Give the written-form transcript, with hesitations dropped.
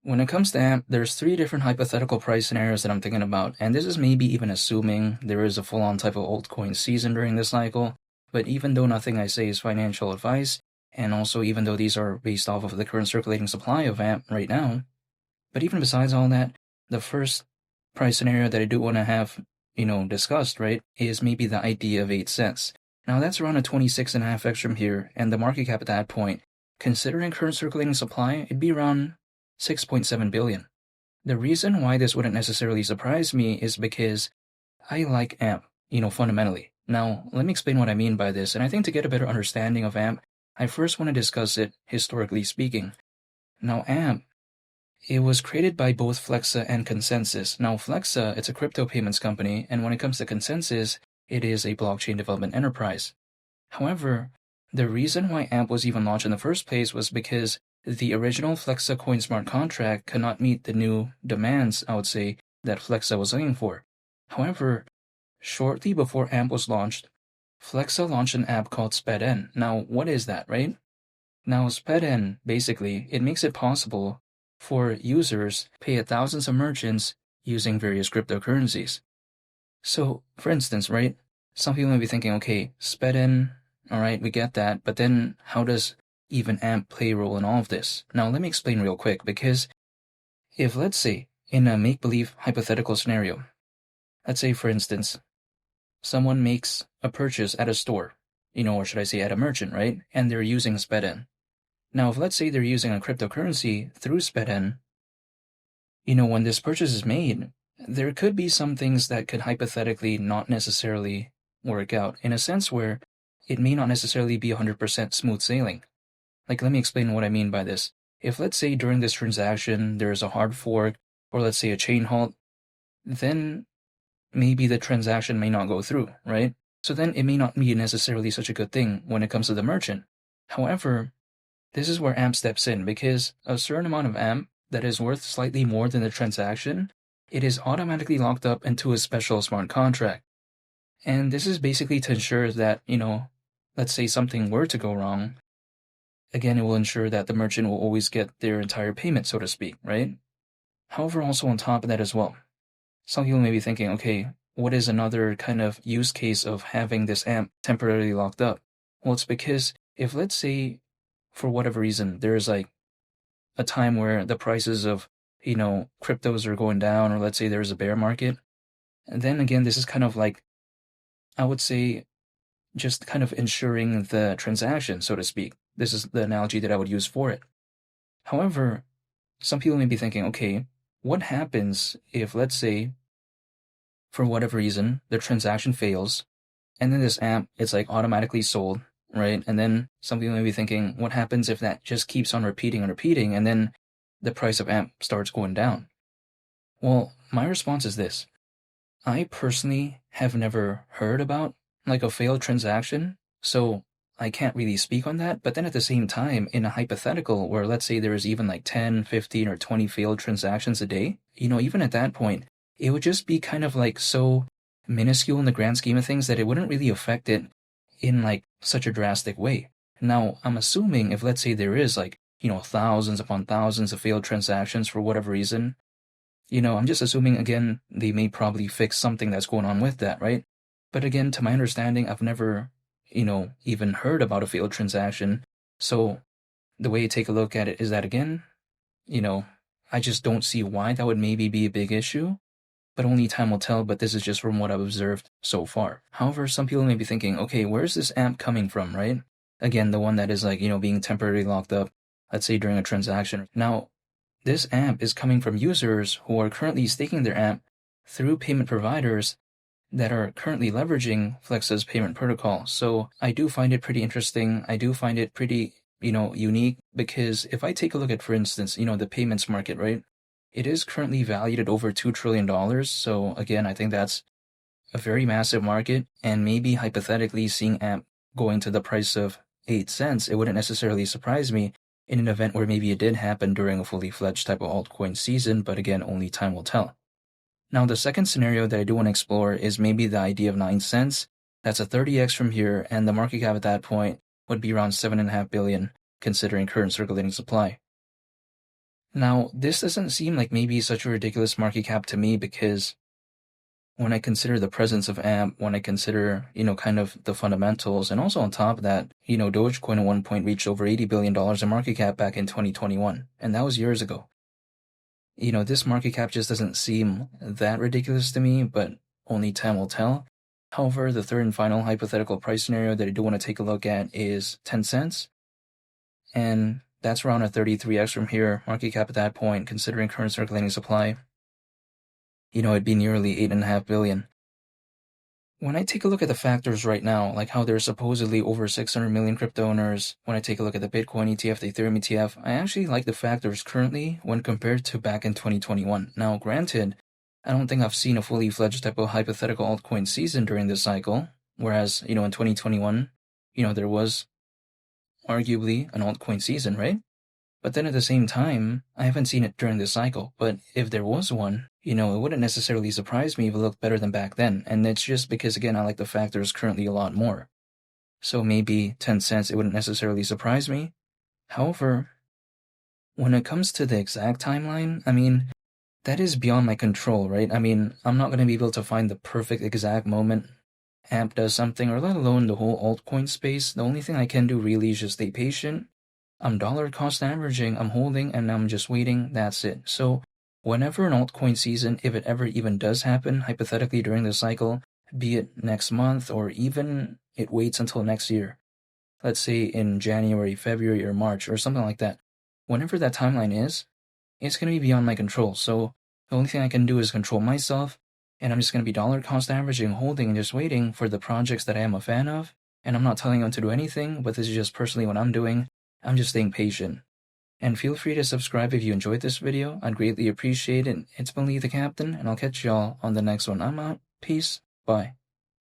when it comes to AMP, there's three different hypothetical price scenarios that I'm thinking about, and this is maybe even assuming there is a full-on type of altcoin season during this cycle. But even though nothing I say is financial advice, and also even though these are based off of the current circulating supply of AMP right now, but even besides all that, the first price scenario that I do want to have, discussed, right, is maybe the idea of 8 cents. Now that's around a 26.5x from here, and the market cap at that point, considering current circulating supply, it'd be around 6.7 billion. The reason why this wouldn't necessarily surprise me is because I like AMP, fundamentally. Now, let me explain what I mean by this, and I think to get a better understanding of AMP, I first want to discuss it historically speaking. Now, AMP, it was created by both Flexa and Consensus. Now, Flexa, it's a crypto payments company, and when it comes to Consensus, it is a blockchain development enterprise. However, the reason why AMP was even launched in the first place was because the original Flexa Coin Smart contract could not meet the new demands, I would say, that Flexa was looking for. However, shortly before AMP was launched, Flexa launched an app called SpedN. Now, what is that, right? Now, SpedN, basically, it makes it possible for users to pay at thousands of merchants using various cryptocurrencies. So, for instance, right, some people may be thinking, okay, SpedN, all right, we get that, but then how does even AMP play a role in all of this? Now, let me explain real quick, because if, let's say, in a make-believe hypothetical scenario, let's say, for instance, someone makes a purchase at a store, or should I say at a merchant, right, and they're using SpedN. Now, if let's say they're using a cryptocurrency through SpedN, when this purchase is made, there could be some things that could hypothetically not necessarily work out, in a sense where it may not necessarily be 100% smooth sailing. Like, let me explain what I mean by this. If, let's say, during this transaction, there's a hard fork, or let's say a chain halt, then maybe the transaction may not go through, right? So then it may not be necessarily such a good thing when it comes to the merchant. However, this is where AMP steps in, because a certain amount of AMP that is worth slightly more than the transaction, it is automatically locked up into a special smart contract. And this is basically to ensure that, let's say something were to go wrong, again, it will ensure that the merchant will always get their entire payment, so to speak, right? However, also on top of that as well, some people may be thinking, okay, what is another kind of use case of having this AMP temporarily locked up? Well, it's because if, let's say, for whatever reason, there's like a time where the prices of, cryptos are going down, or let's say there's a bear market, and then again, this is kind of like, I would say, just kind of ensuring the transaction, so to speak. This is the analogy that I would use for it. However, some people may be thinking, okay, what happens if, let's say, for whatever reason, the transaction fails, and then this AMP, it's like automatically sold, right? And then some people may be thinking, what happens if that just keeps on repeating and repeating, and then the price of AMP starts going down? Well, my response is this. I personally have never heard about like a failed transaction, so I can't really speak on that. But then at the same time, in a hypothetical where let's say there is even like 10, 15, or 20 failed transactions a day, even at that point, it would just be kind of like so minuscule in the grand scheme of things that it wouldn't really affect it in like such a drastic way. Now, I'm assuming if let's say there is like, thousands upon thousands of failed transactions for whatever reason, I'm just assuming, again, they may probably fix something that's going on with that, right? But again, to my understanding, I've never, even heard about a failed transaction. So the way I take a look at it is that, again, I just don't see why that would maybe be a big issue, but only time will tell. But this is just from what I've observed so far. However, some people may be thinking, okay, where's this AMP coming from, right? Again, the one that is like, being temporarily locked up, let's say during a transaction. Now, this AMP is coming from users who are currently staking their AMP through payment providers that are currently leveraging Flexa's payment protocol. So I do find it pretty interesting. I do find it pretty, unique, because if I take a look at, for instance, the payments market, right? It is currently valued at over $2 trillion. So again, I think that's a very massive market, and maybe hypothetically seeing AMP going to the price of 8 cents, it wouldn't necessarily surprise me in an event where maybe it did happen during a fully fledged type of altcoin season, but again, only time will tell. Now, the second scenario that I do want to explore is maybe the idea of 9 cents. That's a 30x from here, and the market cap at that point would be around $7.5 billion, considering current circulating supply. Now, this doesn't seem like maybe such a ridiculous market cap to me because when I consider the presence of AMP, when I consider, kind of the fundamentals, and also on top of that, Dogecoin at one point reached over $80 billion in market cap back in 2021, and that was years ago. This market cap just doesn't seem that ridiculous to me, but only time will tell. However, the third and final hypothetical price scenario that I do want to take a look at is 10 cents, and that's around a 33x from here. Market cap at that point, considering current circulating supply, it'd be nearly $8.5 billion. When I take a look at the factors right now, like how there's supposedly over 600 million crypto owners, when I take a look at the Bitcoin ETF, the Ethereum ETF, I actually like the factors currently when compared to back in 2021. Now, granted, I don't think I've seen a fully fledged type of hypothetical altcoin season during this cycle, whereas, in 2021, there was arguably an altcoin season, right? But then at the same time, I haven't seen it during this cycle. But if there was one, it wouldn't necessarily surprise me if it looked better than back then. And it's just because, again, I like the factors currently a lot more. So maybe 10 cents, it wouldn't necessarily surprise me. However, when it comes to the exact timeline, that is beyond my control, right? I'm not going to be able to find the perfect exact moment AMP does something, or let alone the whole altcoin space. The only thing I can do really is just stay patient. I'm dollar cost averaging, I'm holding, and I'm just waiting, that's it. So whenever an altcoin season, if it ever even does happen, hypothetically during the cycle, be it next month or even it waits until next year, let's say in January, February, or March, or something like that, whenever that timeline is, it's going to be beyond my control. So the only thing I can do is control myself, and I'm just going to be dollar cost averaging, holding, and just waiting for the projects that I am a fan of. And I'm not telling them to do anything, but this is just personally what I'm doing. I'm just staying patient. And feel free to subscribe if you enjoyed this video. I'd greatly appreciate it. It's been Lee the Captain, and I'll catch y'all on the next one. I'm out. Peace. Bye.